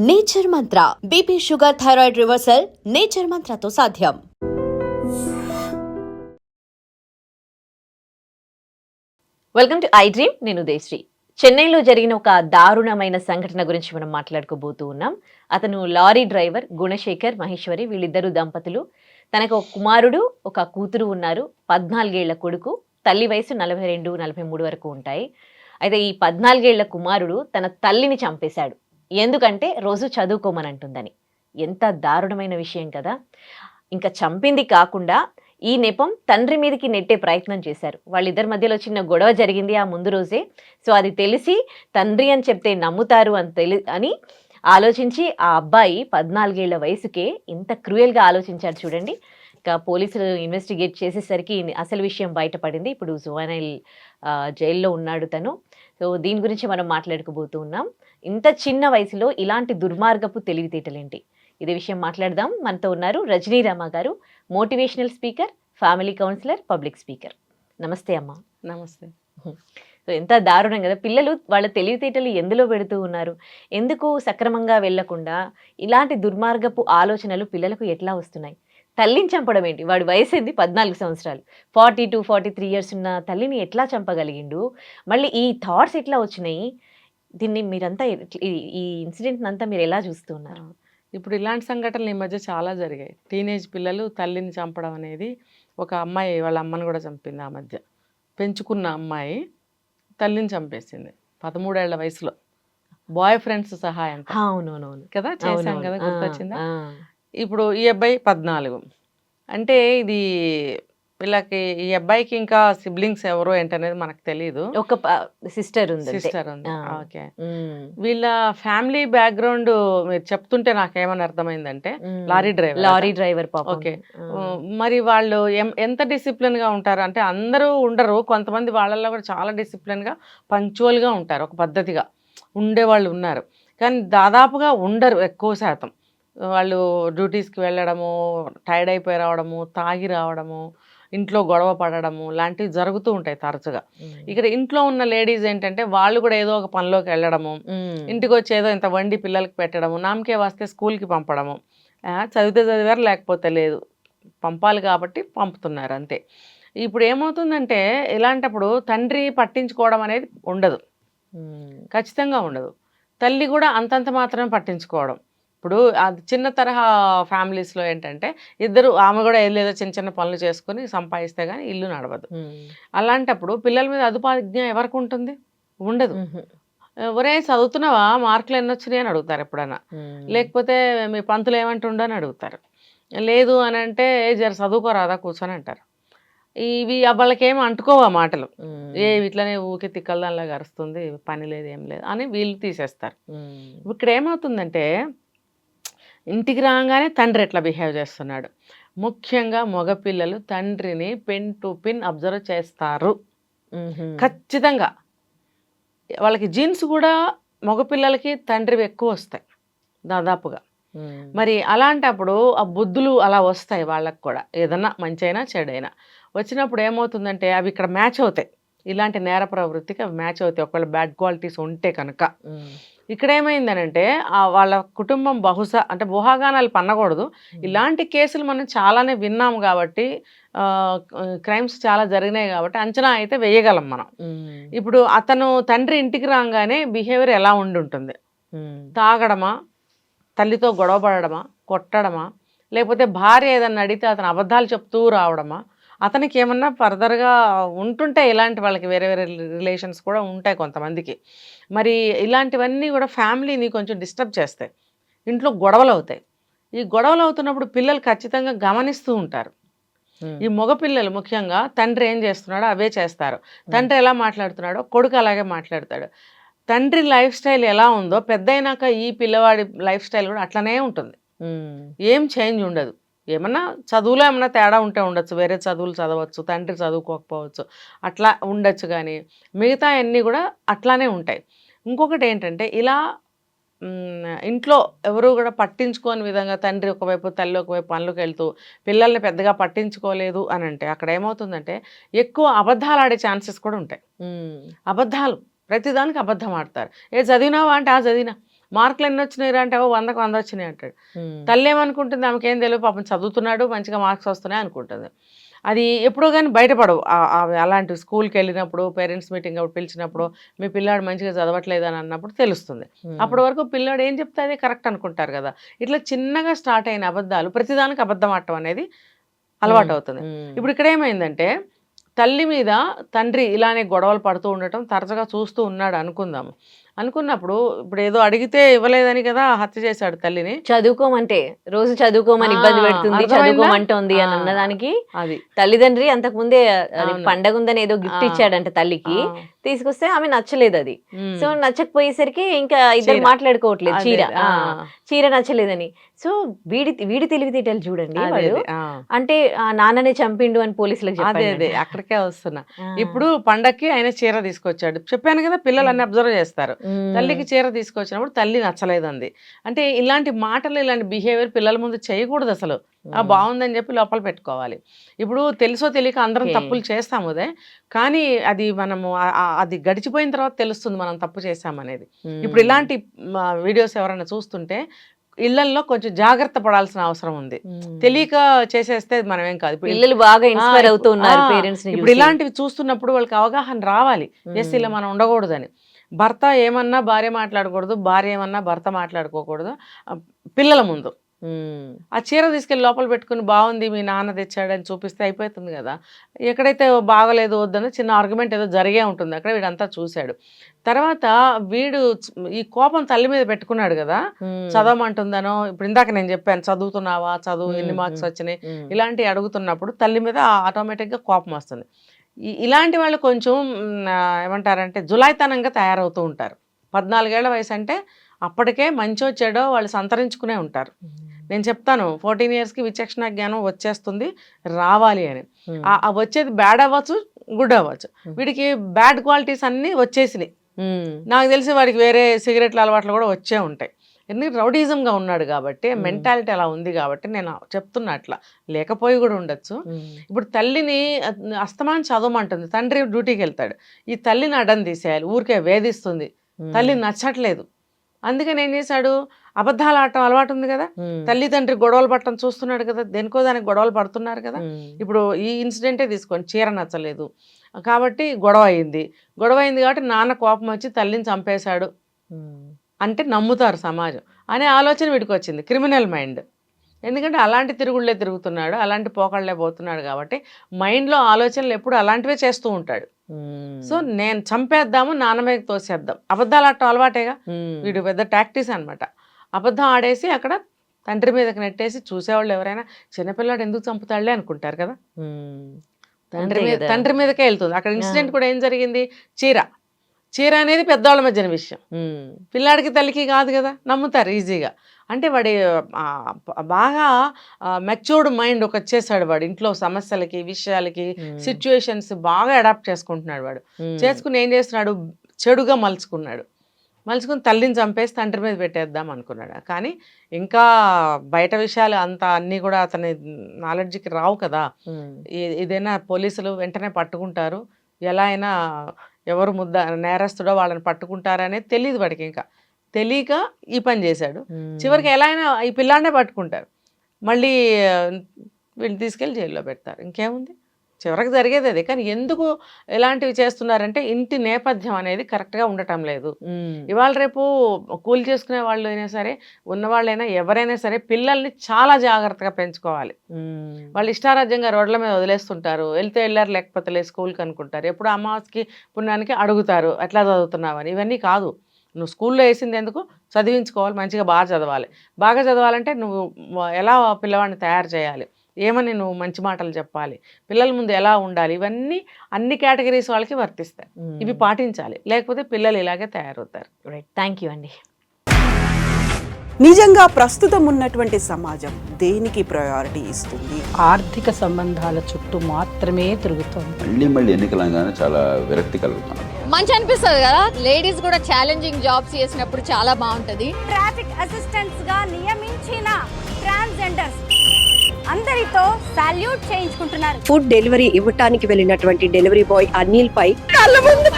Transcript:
Nature Mantra BP sugar thyroid reversal Nature మంత్రతో సాధ్యం. Welcome to iDream. నేను ఉదయశ్రీ. చెన్నైలో జరిగిన ఒక దారుణమైన సంఘటన గురించి మనం మాట్లాడుకోబోతూ ఉన్నాం. అతను లారీ డ్రైవర్ గుణశేఖర్ మహేశ్వరి, వీళ్ళిద్దరు దంపతులు. తనకు ఒక కుమారుడు ఒక కూతురు ఉన్నారు. 14 ఏళ్ల కొడుకు, తల్లి వయసు 42, 43 వరకు ఉంటాయి. అయితే ఈ 14 ఏళ్ల కుమారుడు తన తల్లిని చంపేశాడు. ఎందుకంటే రోజు చదువుకోమని అంటుందని. ఎంత దారుణమైన విషయం కదా. ఇంకా చంపింది కాకుండా ఈ నెపం తండ్రి మీదకి నెట్టే ప్రయత్నం చేశారు. వాళ్ళిద్దరి మధ్యలో చిన్న గొడవ జరిగింది ఆ ముందు రోజే. సో అది తెలిసి తండ్రి అని చెప్తే నమ్ముతారు అని ఆలోచించి ఆ అబ్బాయి 14 ఏళ్ల వయసుకే ఇంత క్రూయల్గా ఆలోచించారు చూడండి. ఇంకా పోలీసులు ఇన్వెస్టిగేట్ చేసేసరికి అసలు విషయం బయటపడింది. ఇప్పుడు జువెనైల్ జైల్లో ఉన్నాడు తను. సో దీని గురించి మనం మాట్లాడుకోబోతూ ఉన్నాం. ఇంత చిన్న వయసులో ఇలాంటి దుర్మార్గపు తెలివితేటలేంటి, ఇదే విషయం మాట్లాడదాం. మనతో ఉన్నారు రజనీ రామ గారు, motivational speaker, family counsellor, public speaker. నమస్తే అమ్మా. నమస్తే. సో ఎంత దారుణం కదా. పిల్లలు వాళ్ళ తెలివితేటలు ఎందులో పెడుతూ ఉన్నారు, ఎందుకు సక్రమంగా వెళ్లకుండా ఇలాంటి దుర్మార్గపు ఆలోచనలు పిల్లలకు ఎట్లా వస్తున్నాయి? తల్లిని చంపడం ఏంటి? వాడి వయసు ఏంది? 14 సంవత్సరాలు. 42, 43 ఇయర్స్ ఉన్న తల్లిని ఎట్లా చంపగలిగిండు? మళ్ళీ ఈ థాట్స్ ఎట్లా వచ్చినాయి? దీన్ని మీరంతా ఈ ఇన్సిడెంట్ అంతా మీరు ఎలా చూస్తూ ఉన్నారు? ఇప్పుడు ఇలాంటి సంఘటనలు ఈ మధ్య చాలా జరిగాయి. టీనేజ్ పిల్లలు తల్లిని చంపడం అనేది, ఒక అమ్మాయి వాళ్ళ అమ్మని కూడా చంపింది. ఆ మధ్య పెంచుకున్న అమ్మాయి తల్లిని చంపేసింది 13 ఏళ్ల వయసులో, బాయ్ ఫ్రెండ్స్ సహాయంతో. అవునవునవును కదా, చేశాం కదా, గుర్తొచ్చిందా? ఇప్పుడు ఈ అబ్బాయి 14. అంటే ఇది వీళ్ళకి, ఈ అబ్బాయికి ఇంకా సిబ్లింగ్స్ ఎవరో ఏంటనేది మనకు తెలియదు. ఒక సిస్టర్ ఉంది. ఓకే. వీళ్ళ ఫ్యామిలీ బ్యాక్గ్రౌండ్ మీరు చెప్తుంటే నాకేమని అర్థమైందంటే, లారీ డ్రైవర్. ఓకే. మరి వాళ్ళు ఎంత డిసిప్లిన్ గా ఉంటారు అంటే, అందరూ ఉండరు, కొంతమంది వాళ్ళల్లో కూడా చాలా డిసిప్లిన్ గా పంక్చువల్ గా ఉంటారు, ఒక పద్ధతిగా ఉండేవాళ్ళు ఉన్నారు. కానీ దాదాపుగా ఉండరు ఎక్కువ శాతం. వాళ్ళు డ్యూటీస్కి వెళ్ళడము, టైర్డ్ అయిపోయి రావడము, తాగి రావడము, ఇంట్లో గొడవ పడడము లాంటివి జరుగుతూ ఉంటాయి తరచుగా. ఇక్కడ ఇంట్లో ఉన్న లేడీస్ ఏంటంటే, వాళ్ళు కూడా ఏదో ఒక పనిలోకి వెళ్ళడము, ఇంటికి వచ్చి ఏదో ఇంత వండి పిల్లలకి పెట్టడము, నామకే వస్తే స్కూల్కి పంపడము. చదివితే చదివారు, లేకపోతే లేదు, పంపాలి కాబట్టి పంపుతున్నారు అంతే. ఇప్పుడు ఏమవుతుందంటే, ఇలాంటప్పుడు తండ్రి పట్టించుకోవడం అనేది ఉండదు, ఖచ్చితంగా ఉండదు. తల్లి కూడా అంతంత మాత్రమే పట్టించుకోవడం. ఇప్పుడు అది చిన్న తరహా ఫ్యామిలీస్లో ఏంటంటే, ఇద్దరు, ఆమె కూడా ఏదో చిన్న చిన్న పనులు చేసుకుని సంపాదిస్తే కానీ ఇల్లు నడవదు. అలాంటప్పుడు పిల్లల మీద అదుపాజ్ఞ ఎవరికి ఉంటుంది? ఉండదు. ఒరే చదువుతున్నావా, మార్కులు ఎన్ని వచ్చినాయి అని అడుగుతారు ఎప్పుడైనా. లేకపోతే మీ పంతులు ఏమంటుండో అని అడుగుతారు. లేదు అని అంటే, జర చదువుకోరాదా కూర్చొని అంటారు. ఇవి వాళ్ళకేమో అంటుకోవా మాటలు, ఇట్లనే ఊకే తిక్కలదానిలాగా అరుస్తుంది, పని లేదు ఏం లేదు అని వీళ్ళు తీసేస్తారు. ఇక్కడ ఏమవుతుందంటే, ఇంటికి రాగానే తండ్రి ఎట్లా బిహేవ్ చేస్తున్నాడు, ముఖ్యంగా మగపిల్లలు తండ్రిని పిన్ టు పిన్ అబ్జర్వ్ చేస్తారు ఖచ్చితంగా. వాళ్ళకి జీన్స్ కూడా మగపిల్లలకి తండ్రివి ఎక్కువ వస్తాయి దాదాపుగా. మరి అలాంటప్పుడు ఆ బుద్ధులు అలా వస్తాయి వాళ్ళకు కూడా, ఏదన్నా మంచి అయినా చెడైనా వచ్చినప్పుడు ఏమవుతుందంటే, అవి ఇక్కడ మ్యాచ్ అవుతాయి. ఇలాంటి నేర ప్రవృత్తికి అవి మ్యాచ్ అవుతాయి ఒకవేళ బ్యాడ్ క్వాలిటీస్ ఉంటే కనుక. ఇక్కడ ఏమైందనంటే, వాళ్ళ కుటుంబం బహుశా అంటే ఊహాగానాలు పన్నకూడదు, ఇలాంటి కేసులు మనం చాలానే విన్నాము కాబట్టి, క్రైమ్స్ చాలా జరిగినాయి కాబట్టి అంచనా అయితే వేయగలం మనం. ఇప్పుడు అతను తండ్రి ఇంటికి రాగానే బిహేవియర్ ఎలా ఉంటుంది? తాగడమా, తల్లితో గొడవ పడడమా, కొట్టడమా, లేకపోతే భార్య ఏదన్నా అడిగితే అతను అబద్ధాలు చెప్తూ రావడమా? అతనికి ఏమన్నా ఫర్దర్గా ఉంటుంటే, ఇలాంటి వాళ్ళకి వేరే వేరే రిలేషన్స్ కూడా ఉంటాయి కొంతమందికి. మరి ఇలాంటివన్నీ కూడా ఫ్యామిలీని కొంచెం డిస్టర్బ్ చేస్తాయి, ఇంట్లో గొడవలు అవుతాయి. ఈ గొడవలు అవుతున్నప్పుడు పిల్లలు ఖచ్చితంగా గమనిస్తూ ఉంటారు. ఈ మగపిల్లలు ముఖ్యంగా తండ్రి ఏం చేస్తున్నాడో అవే చేస్తారు. తండ్రి ఎలా మాట్లాడుతున్నాడో కొడుకు అలాగే మాట్లాడతాడు. తండ్రి లైఫ్ స్టైల్ ఎలా ఉందో పెద్దయినాక ఈ పిల్లవాడి లైఫ్ స్టైల్ కూడా అట్లనే ఉంటుంది, ఏం చేంజ్ ఉండదు. ఏమన్నా చదువులో ఏమన్నా తేడా ఉంటే ఉండొచ్చు, వేరే చదువులు చదవచ్చు, తండ్రి చదువుకోకపోవచ్చు, అట్లా ఉండొచ్చు, కానీ మిగతా అన్నీ కూడా అట్లానే ఉంటాయి. ఇంకొకటి ఏంటంటే, ఇలా ఇంట్లో ఎవరు కూడా పట్టించుకోని విధంగా తండ్రి ఒకవైపు తల్లి ఒకవైపు పనులకు వెళ్తూ పిల్లల్ని పెద్దగా పట్టించుకోలేదు అని అంటే, అక్కడ ఏమవుతుందంటే ఎక్కువ అబద్ధాలు ఆడే ఛాన్సెస్ కూడా ఉంటాయి. అబద్ధాలు, ప్రతిదానికి అబద్ధం ఆడతారు. చదివినావా అంటే చదివినా, మార్కులు ఎన్ని వచ్చినాయి అంటే 100కి 100 వచ్చినాయి అంటాడు. తల్లి ఏమనుకుంటుంది, ఆమెకేం తెలియదు, పాపం చదువుతున్నాడు, మంచిగా మార్క్స్ వస్తున్నాయి అనుకుంటుంది. అది ఎప్పుడో కానీ బయటపడవు. అలాంటి స్కూల్కి వెళ్ళినప్పుడు, పేరెంట్స్ మీటింగ్ అప్పుడు పిలిచినప్పుడు మీ పిల్లాడు మంచిగా చదవట్లేదు అని అన్నప్పుడు తెలుస్తుంది. అప్పటి వరకు పిల్లాడు ఏం చెప్తే అదే కరెక్ట్ అనుకుంటారు కదా. ఇట్లా చిన్నగా స్టార్ట్ అయిన అబద్ధాలు ప్రతిదానికి అబద్ధం ఆడటం అనేది అలవాటు అవుతుంది. ఇప్పుడు ఇక్కడ ఏమైందంటే తల్లి మీద తండ్రి ఇలానే గొడవలు పడుతూ ఉండటం తరచుగా చూస్తూ ఉన్నాడు అనుకున్నప్పుడు ఇప్పుడు ఏదో అడిగితే ఇవ్వలేదని కదా హత్య చేశాడు తల్లిని. చదువుకోమంటే రోజు చదువుకోమని ఇబ్బంది పెడుతుంది, చదువుకోమంటోంది అని అన్నదానికి అది తల్లిదండ్రి అంతకు ముందే పండగ ఉందని ఏదో గిఫ్ట్ ఇచ్చాడంట తల్లికి, తీసుకొస్తే ఆమె నచ్చలేదు అది. సో నచ్చకపోయేసరికి ఇంకా ఇద్దరు మాట్లాడుకోవట్లేదు, చీర నచ్చలేదని. సో వీడి తెలివితేటలు చూడండి వాడు, అంటే నాన్ననే చంపిండు అని పోలీసులకు చెప్పాడు. అక్కడికే వస్తున్నా. ఇప్పుడు పండక్కి ఆయన చీర తీసుకొచ్చాడు, చెప్పాను కదా పిల్లలు అన్ని అబ్జర్వ్ చేస్తారు. తల్లికి చీర తీసుకొచ్చినప్పుడు తల్లి నచ్చలేదంది అంటే ఇలాంటి మాటలు, ఇలాంటి బిహేవియర్ పిల్లల ముందు చేయకూడదు అసలు. బాగుందని చెప్పి లోపల పెట్టుకోవాలి. ఇప్పుడు తెలుసో తెలియక అందరం తప్పులు చేస్తాము అదే, కానీ అది మనము అది గడిచిపోయిన తర్వాత తెలుస్తుంది మనం తప్పు చేసామనేది. ఇప్పుడు ఇలాంటి వీడియోస్ ఎవరైనా చూస్తుంటే ఇళ్లల్లో కొంచెం జాగ్రత్త పడాల్సిన అవసరం ఉంది. తెలియక చేసేస్తే మనం ఏం కాదు. పిల్లలు బాగా ఇన్స్పైర్ అవుతున్నారు పేరెంట్స్ ని. ఇప్పుడు ఇలాంటివి చూస్తున్నప్పుడు వాళ్ళకి అవగాహన రావాలి, ఎస్ ఇలా మనం ఉండకూడదని. భర్త ఏమన్నా భార్య మాట్లాడకూడదు, భార్య ఏమన్నా భర్త మాట్లాడుకోకూడదు పిల్లల ముందు. ఆ చీర తీసుకెళ్ళి లోపల పెట్టుకుని బాగుంది మీ నాన్న తెచ్చాడని చూపిస్తే అయిపోతుంది కదా. ఎక్కడైతే బాగలేదు వద్దని చిన్న ఆర్గ్యుమెంట్ ఏదో జరిగే ఉంటుంది అక్కడ, వీడంతా చూశాడు. తర్వాత వీడు ఈ కోపం తల్లి మీద పెట్టుకున్నాడు కదా, చదవమంటుందనో, ఇప్పుడు ఇందాక నేను చెప్పాను చదువుతున్నావా, చదువు ఎన్ని మార్క్స్ వచ్చినాయి, ఇలాంటివి అడుగుతున్నప్పుడు తల్లి మీద ఆటోమేటిక్గా కోపం వస్తుంది. ఇలాంటి వాళ్ళు కొంచెం ఏమంటారంటే జులాయితనంగా తయారవుతూ ఉంటారు. 14 ఏళ్ల వయసు అంటే అప్పటికే మంచో చెడో వాళ్ళు సంతరించుకునే ఉంటారు. నేను చెప్తాను 14 ఇయర్స్కి విచక్షణ జ్ఞానం వచ్చేస్తుంది, రావాలి అని. వచ్చేది బ్యాడ్ అవ్వచ్చు, గుడ్ అవ్వచ్చు. వీడికి బ్యాడ్ క్వాలిటీస్ అన్నీ వచ్చేసినాయి. నాకు తెలిసి వాడికి వేరే సిగరెట్ల అలవాట్లు కూడా వచ్చే ఉంటాయి. ఎందుకంటే రౌడీజంగా ఉన్నాడు కాబట్టి, మెంటాలిటీ అలా ఉంది కాబట్టి నేను చెప్తున్నా. అట్లా లేకపోయి కూడా ఉండొచ్చు. ఇప్పుడు తల్లిని అస్తమానం చదవమంటుంది, తండ్రి డ్యూటీకి వెళ్తాడు, ఈ తల్లిని అడ్డం తీసేయాలి, ఊరికే వేధిస్తుంది, తల్లి నచ్చట్లేదు. అందుకని ఏం చేశాడు, అబద్ధాలు ఆడటం అలవాటు ఉంది కదా, తల్లిదండ్రి గొడవలు పడటం చూస్తున్నాడు కదా, దేనికో దానికి గొడవలు పడుతున్నారు కదా. ఇప్పుడు ఈ ఇన్సిడెంటే తీసుకోండి, చీర నచ్చలేదు కాబట్టి గొడవ అయింది కాబట్టి నాన్న కోపం వచ్చి తల్లిని చంపేశాడు అంటే నమ్ముతారు సమాజం అనే ఆలోచన వీడికి వచ్చింది. Criminal mind. ఎందుకంటే అలాంటి తిరుగుళ్ళే తిరుగుతున్నాడు, అలాంటి పోకళ్ళే పోతున్నాడు కాబట్టి మైండ్లో ఆలోచనలు ఎప్పుడు అలాంటివే చేస్తూ ఉంటాడు. సో నేను చంపేద్దాము, నాన్న మీద తోసేద్దాం, అబద్ధాలు ఆడటం అలవాటేగా వీడు, పెద్ద టాక్టిక్స్ అనమాట. అబద్ధం ఆడేసి అక్కడ తండ్రి మీదకి నెట్టేసి చూసేవాళ్ళు ఎవరైనా చిన్నపిల్లాడు ఎందుకు చంపుతాడులే అనుకుంటారు కదా, తండ్రి మీదకే వెళ్తుంది. అక్కడ ఇన్సిడెంట్ కూడా ఏం జరిగింది, చీర అనేది పెద్దవాళ్ళ మధ్యన విషయం, పిల్లాడికి తల్లికి కాదు కదా, నమ్ముతారు ఈజీగా. అంటే వాడి బాగా మెచ్యూర్డ్ మైండ్ ఒక వచ్చేసాడు వాడు, ఇంట్లో సమస్యలకి విషయాలకి సిచ్యువేషన్స్ బాగా అడాప్ట్ చేసుకుంటున్నాడు వాడు. చేసుకుని ఏం చేస్తున్నాడు, చెడుగా మలుచుకుని తల్లిని చంపేసి తండ్రి మీద పెట్టేద్దాం అనుకున్నాడు. కానీ ఇంకా బయట విషయాలు అంతా అన్నీ కూడా అతని నాలెడ్జ్కి రావు కదా. ఏదైనా పోలీసులు వెంటనే పట్టుకుంటారు, ఎలా అయినా ఎవరు నేరస్తుడో వాళ్ళని పట్టుకుంటారనేది తెలియదు వాడికి. ఇంకా తెలియక ఈ పని చేశాడు. చివరికి ఎలా అయినా ఈ పిల్లాన్నే పట్టుకుంటారు, మళ్ళీ వీళ్ళు తీసుకెళ్ళి జైల్లో పెడతారు. ఇంకేముంది, చివరికి జరిగేది అది. కానీ ఎందుకు ఇలాంటివి చేస్తున్నారంటే ఇంటి నేపథ్యం అనేది కరెక్ట్గా ఉండటం లేదు. ఇవాళ రేపు కూలి చేసుకునే వాళ్ళు అయినా సరే, ఉన్నవాళ్ళైనా ఎవరైనా సరే పిల్లల్ని చాలా జాగ్రత్తగా పెంచుకోవాలి. వాళ్ళు ఇష్టారాజ్యంగా రోడ్ల మీద వదిలేస్తుంటారు, వెళ్తే వెళ్ళారు లేకపోతే లేదు స్కూల్కి అనుకుంటారు. ఎప్పుడు అమావాస్యకి పుణ్యానికి అడుగుతారు ఎట్లా చదువుతున్నావని. ఇవన్నీ కాదు, నువ్వు స్కూల్లో వేసింది ఎందుకు, చదివించుకోవాలి, మంచిగా బాగా చదవాలి. బాగా చదవాలంటే నువ్వు ఎలా పిల్లవాడిని తయారు చేయాలి, ఏమని నువ్వు మంచి మాటలు చెప్పాలి, పిల్లల ముందు ఎలా ఉండాలి, ఇవన్నీ అన్ని కేటగిరీస్ వాళ్ళకి వర్తిస్తాయి. ఇవి పాటించాలి, లేకపోతే పిల్లలు ఇలాగే తయారవుతారు. రైట్, థ్యాంక్ యూ అండి. నిజంగా ప్రస్తుతం ఉన్నటువంటి సమాజం దేనికి ప్రయారిటీ ఇస్తుంది? ఆర్థిక సంబంధాల చుట్టూ మాత్రమే తిరుగుతుంది. మళ్ళీ ఎన్నికలంగానే చాలా విరక్తి కలుగుతాను. మంచి అనిపిస్తుంది కదా, లేడీస్ కూడా ఛాలెంజింగ్ జాబ్స్ చేసినప్పుడు చాలా బాగుంటది. ట్రాఫిక్ అసిస్టెంట్స్ గా నియమించిన ట్రాన్స్జెండర్స్ అందరితో సాల్యూట్ చేయించుకుంటున్నారు. ఫుడ్ డెలివరీ ఇవ్వటానికి వెళ్ళినటువంటి డెలివరీ బాయ్ అనిల్ పై కళ్ళ ముందు